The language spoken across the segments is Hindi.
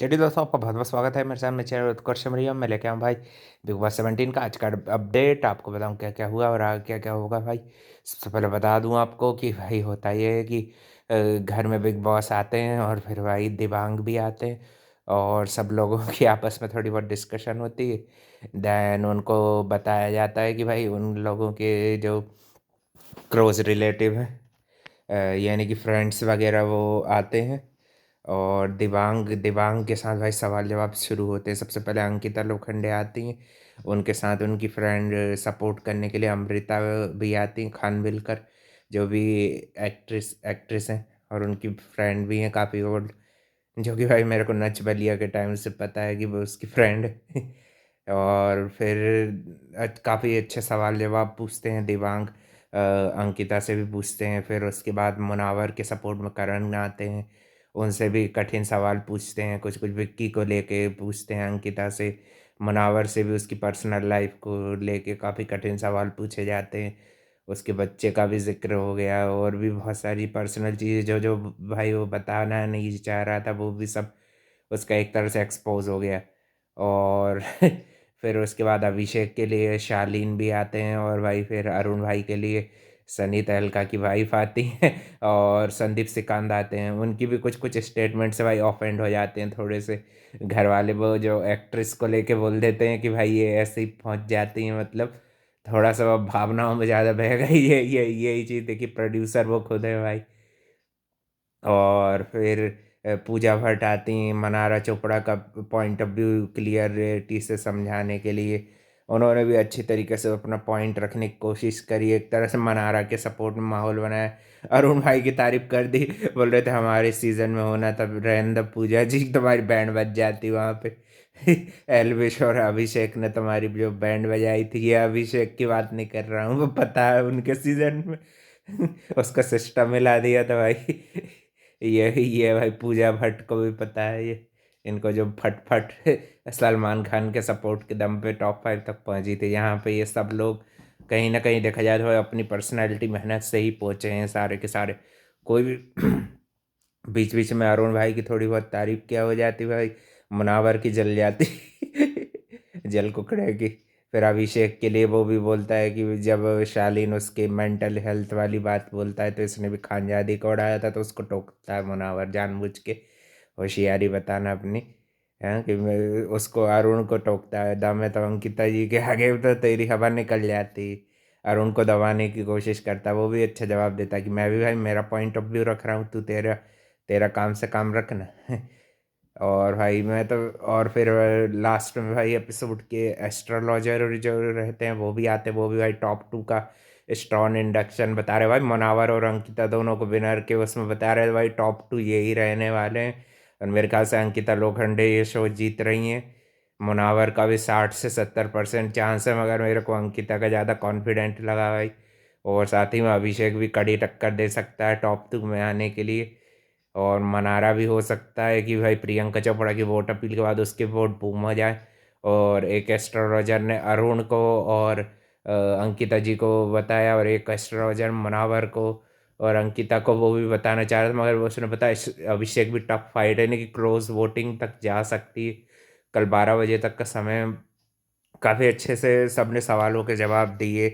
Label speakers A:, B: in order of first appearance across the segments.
A: चलिए दोस्तों, आपका बहुत-बहुत स्वागत है मेरे सामने चैनल उत्कर्ष मरियम में लेके आऊँ भाई बिग बॉस 17 का आज का अपडेट। आपको बताऊँ क्या-क्या हुआ और आगे क्या-क्या होगा भाई। सबसे पहले बता दूँ आपको कि भाई होता ये है कि घर में बिग बॉस आते हैं और फिर भाई दिबांग भी आते हैं और सब लोगों की आपस में थोड़ी बहुत डिस्कशन होती है। देन उनको बताया जाता है कि भाई उन लोगों के जो क्लोज़ रिलेटिव हैं, यानी कि फ्रेंड्स वगैरह वो आते हैं और दिबांग दिबांग के साथ भाई सवाल-जवाब शुरू होते हैं। सबसे पहले अंकिता लोखंडे आती हैं, उनके साथ उनकी फ्रेंड सपोर्ट करने के लिए अमृता भी आती हैं खानविलकर, जो भी एक्ट्रेस एक्ट्रेस हैं और उनकी फ्रेंड भी हैं काफ़ी ओल्ड, जो कि भाई मेरे को नच बलिया के टाइम से पता है कि वो उसकी फ्रेंड है। और फिर काफ़ी अच्छे सवाल-जवाब पूछते हैं दिबांग, अंकिता से भी पूछते हैं, फिर उसके बाद मुनावर के सपोर्ट में करण आते हैं। उनसे भी कठिन सवाल पूछते हैं, कुछ-कुछ विक्की को लेके पूछते हैं अंकिता से, मुनावर से भी उसकी पर्सनल लाइफ़ को लेके काफ़ी कठिन सवाल पूछे जाते हैं। उसके बच्चे का भी ज़िक्र हो गया और भी बहुत सारी पर्सनल चीज़ें जो-जो भाई वो बताना नहीं चाह रहा था, वो भी सब उसका एक तरह से एक्सपोज़ हो गया। और फिर उसके बाद अभिषेक के लिए शालीन भी आते हैं और भाई फिर अरुण भाई के लिए सनी तहलका की वाइफ़ आती हैं और संदीप सिकांद आते हैं। उनकी भी कुछ-कुछ स्टेटमेंट से भाई ऑफेंड हो जाते हैं थोड़े से। घरवाले वो जो एक्ट्रेस को लेके बोल देते हैं कि भाई ये ऐसे ही पहुँच जाती हैं, मतलब थोड़ा-सा वो भावनाओं में ज़्यादा बह गई। यही चीज़ देखिए, प्रोड्यूसर वो खुद है भाई। और फिर पूजा भट्ट आती हैं मनारा चोपड़ा का पॉइंट ऑफ व्यू क्लियरिटी से समझाने के लिए। उन्होंने भी अच्छी तरीके से अपना पॉइंट रखने की कोशिश करी, एक तरह से मनारा के सपोर्ट में माहौल बनाया। अरुण भाई की तारीफ़ कर दी, बोल रहे थे हमारे सीज़न में होना तब रहने दो पूजा जी, तुम्हारी बैंड बज जाती वहाँ पे। एल्विश और अभिषेक ने तुम्हारी जो बैंड बजाई थी, ये अभिषेक की बात नहीं कर रहा हूँ, वो पता है उनके सीज़न में। उसका सिस्टम हिला दिया था भाई। यही है भाई, पूजा भट्ट को भी पता है ये। इनको जो फट-फट सलमान खान के सपोर्ट के दम पे टॉप 5 तक पहुँची थी। यहाँ पे ये सब लोग कहीं न कहीं देखा जाए तो अपनी पर्सनैलिटी मेहनत से ही पहुँचे हैं सारे के सारे। कोई भी बीच-बीच में अरुण भाई की थोड़ी बहुत तारीफ़ क्या हो जाती भाई, मुनावर की जल जाती। जल कुकड़े की। फिर अभिषेक के लिए वो भी बोलता है कि जब शालीन उसके मेंटल हेल्थ वाली बात बोलता है तो इसने भी खानजादी को उड़ाया था, तो उसको टोकता है मुनावर जानबूझ के, होशियारी बताना अपनी, हैं कि मैं उसको अरुण को टोकता है, दम है तो अंकिता जी के आगे तो तेरी हवा निकल जाती। अरुण को दबाने की कोशिश करता है, वो भी अच्छा जवाब देता है कि मैं भी भाई मेरा पॉइंट ऑफ व्यू रख रहा हूँ, तू तेरा तेरा काम से काम रखना। और भाई मैं तो, और फिर लास्ट में भाई एपिसोड के एस्ट्रोलॉजर जो रहते हैं वो भी आते हैं, वो भी भाई टॉप 2 का स्ट्रॉन्ग इंडक्शन बता रहे हैं भाई, मुनावर और अंकिता दोनों को विनर के उसमें बता रहे हैं भाई टॉप 2 यही रहने वाले हैं। और मेरे ख्याल से अंकिता लोखंडे ये शो जीत रही हैं। मुनावर का भी 60 से 70% चांस है, मगर मेरे को अंकिता का ज़्यादा कॉन्फिडेंट लगा भाई। और साथ ही में अभिषेक भी कड़ी टक्कर दे सकता है टॉप 2 में आने के लिए। और मनारा भी हो सकता है कि भाई प्रियंका चोपड़ा की वोट अपील के बाद उसके वोट बूम हो जाए। और एक एस्ट्रोलॉजर ने अरुण को और अंकिता जी को बताया, और एक एस्ट्रोलॉजर मुनावर को और अंकिता को वो भी बताना चाह रहा था, मगर वो उसने बताया अभिषेक भी टफ फाइट है, यानी कि क्लोज वोटिंग तक जा सकती है। कल 12 बजे तक का समय, काफ़ी अच्छे से सबने सवालों के जवाब दिए,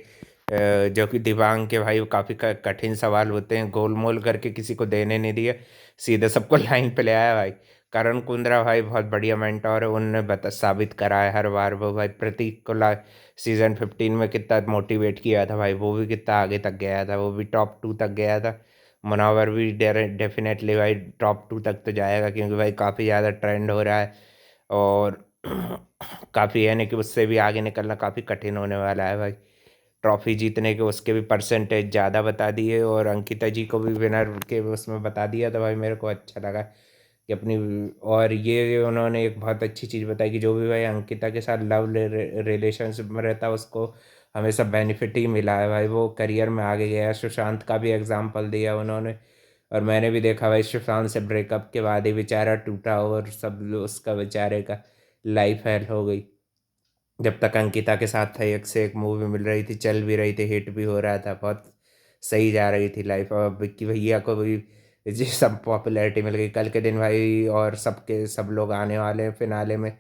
A: जो कि दिबांग के भाई काफ़ी कठिन सवाल होते हैं, गोल-मोल करके किसी को देने नहीं दिए, सीधे सबको लाइन पे ले आया भाई। करण कुंद्रा भाई बहुत बढ़िया मेंटर है, उन्होंने साबित करा है हर बार। वो भाई प्रतीक को सीज़न 15 में कितना मोटिवेट किया था भाई, वो भी कितना आगे तक गया था, वो भी टॉप 2 तक गया था। मुनावर भी डेफिनेटली भाई टॉप 2 तक तो जाएगा, क्योंकि भाई काफ़ी ज़्यादा ट्रेंड हो रहा है। और काफ़ी यानी कि उससे भी आगे निकलना काफ़ी कठिन होने वाला है भाई। ट्रॉफ़ी जीतने के उसके भी परसेंटेज ज़्यादा बता दिए, और अंकिता जी को भी विनर के उसमें बता दिया, तो भाई मेरे को अच्छा लगा कि अपनी। और ये उन्होंने एक बहुत अच्छी चीज़ बताई कि जो भी भाई अंकिता के साथ लव रिलेशनशिप में रहता है उसको हमेशा बेनिफिट ही मिला है भाई, वो करियर में आगे गया है। सुशांत का भी एग्जाम्पल दिया उन्होंने, और मैंने भी देखा भाई सुशांत से ब्रेकअप के बाद ही बेचारा टूटा और सब उसका बेचारे का लाइफ हेल हो गई। जब तक अंकिता के साथ था एक से एक मूवी मिल रही थी, चल भी रही थी, हिट भी हो रहा था, बहुत सही जा रही थी लाइफ। और विक्की भैया को भी जी सब पॉपुलैरिटी मिल गई कल के दिन भाई, और सबके सब लोग आने वाले हैं फिनाले में,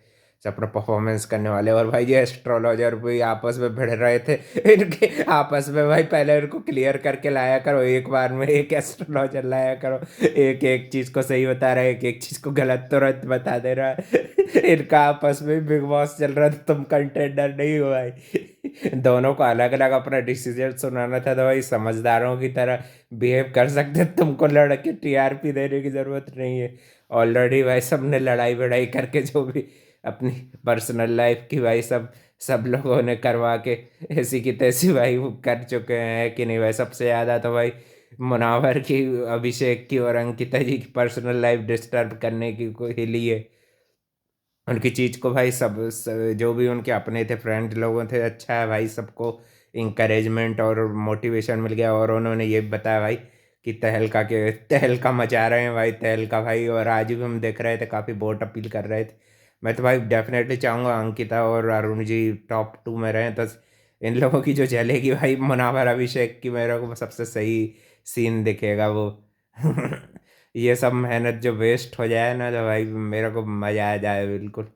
A: सब अपना परफॉर्मेंस करने वाले हैं। और भाई ये एस्ट्रोलॉजर भी आपस में भिड़ रहे थे इनके आपस में, भाई पहले इनको क्लियर करके लाया करो, एक बार में एक एस्ट्रोलॉजर लाया करो, एक एक चीज़ को सही बता रहा है, एक एक चीज़ को गलत तुरंत बता दे रहा है इनका आपस में बिग बॉस चल रहा था, तुम कंटेंडर नहीं हो भाई दोनों को अलग अलग अपना डिसीजन सुनाना था, तो भाई समझदारों की तरह बिहेव कर सकते, तुमको लड़के टीआरपी देने की ज़रूरत नहीं है। ऑलरेडी भाई सबने लड़ाई वड़ाई करके जो भी अपनी पर्सनल लाइफ की भाई सब सब लोगों ने करवा के ऐसी की तैसी भाई वो कर चुके हैं कि नहीं भाई। सबसे ज़्यादा तो भाई मुनावर की, अभिषेक की और अंकिता जी की पर्सनल लाइफ डिस्टर्ब करने की कोई हिली है उनकी चीज़ को भाई। जो भी उनके अपने थे फ्रेंड लोगों थे, अच्छा है भाई, सबको इंकरेजमेंट और मोटिवेशन मिल गया। और उन्होंने ये भी बताया भाई कि तहलका मचा रहे हैं भाई, तहलका भाई। और आज भी हम देख रहे थे काफ़ी वोट अपील कर रहे थे। मैं तो भाई डेफिनेटली चाहूँगा अंकिता और अरुण जी टॉप 2 में रहें, तो इन लोगों की जो चलेगी भाई मुनावर अभिषेक की, मेरे को सबसे सही सीन दिखेगा वो ये सब मेहनत जो वेस्ट हो जाए ना, तो भाई मेरे को मज़ा आ जाए बिल्कुल।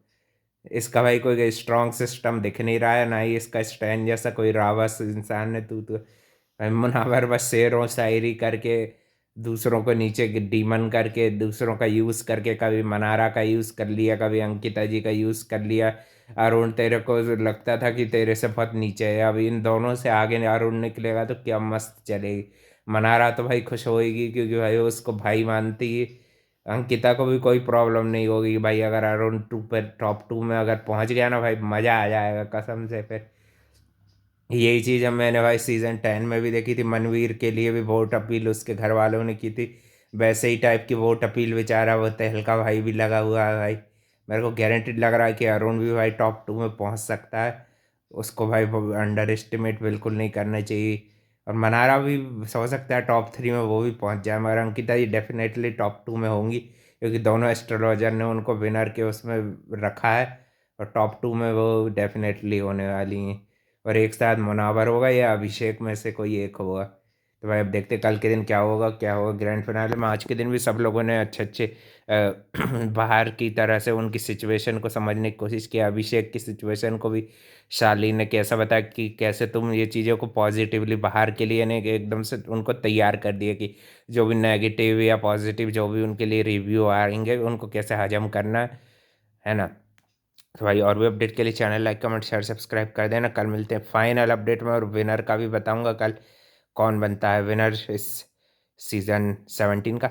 A: इसका भाई कोई स्ट्रॉन्ग सिस्टम दिख नहीं रहा है, ना ही इसका स्टैंड जैसा कोई रावस इंसान है। तू तो भाई मुनावर बस शेरों शायरी करके, दूसरों को नीचे डीमन करके, दूसरों का यूज़ करके, कभी मनारा का यूज़ कर लिया, कभी अंकिता जी का यूज़ कर लिया। अरुण तेरे को लगता था कि तेरे से बहुत नीचे है, अब इन दोनों से आगे अरुण निकलेगा तो क्या मस्त चलेगी। मनारा तो भाई खुश होएगी क्योंकि भाई वो उसको भाई मानती है। अंकिता को भी कोई प्रॉब्लम नहीं होगी भाई, अगर अरुण टॉप 2 में अगर पहुंच गया ना भाई, मज़ा आ जाएगा कसम से। फिर यही चीज़ अब मैंने भाई सीज़न 10 में भी देखी थी, मनवीर के लिए भी वोट अपील उसके घर वालों ने की थी, वैसे ही टाइप की वोट अपील बेचारा वो तहलका भाई भी लगा हुआ है भाई। मेरे को गारंटीड लग रहा है कि अरुण भी भाई टॉप 2 में पहुंच सकता है। उसको भाई अंडर एस्टिमेट बिल्कुल नहीं करना चाहिए। और मनारा भी हो सकता है टॉप 3 में वो भी पहुंच जाए, मगर अंकिता जी डेफिनेटली टॉप 2 में होंगी क्योंकि दोनों एस्ट्रोलॉजर ने उनको विनर के उसमें रखा है, और टॉप 2 में वो डेफिनेटली होने वाली हैं। और एक साथ मुनावर होगा या अभिषेक में से कोई एक होगा। तो भाई अब देखते कल के दिन क्या होगा ग्रैंड फिनाले में। आज के दिन भी सब लोगों ने अच्छे अच्छे बाहर की तरह से उनकी सिचुएशन को समझने की कोशिश की। अभिषेक की सिचुएशन को भी शालीन ने कैसा बताया कि कैसे तुम ये चीज़ों को पॉजिटिवली बाहर के लिए नहीं, एकदम से उनको तैयार कर दिया कि जो भी नेगेटिव या पॉजिटिव जो भी उनके लिए रिव्यू आएंगे उनको कैसे हजम करना है ना। तो भाई और भी अपडेट के लिए channel like comment share subscribe कर देना। कल मिलते हैं फाइनल अपडेट में, और विनर का भी बताऊंगा कल कौन बनता है विनर इस सीज़न 17 का।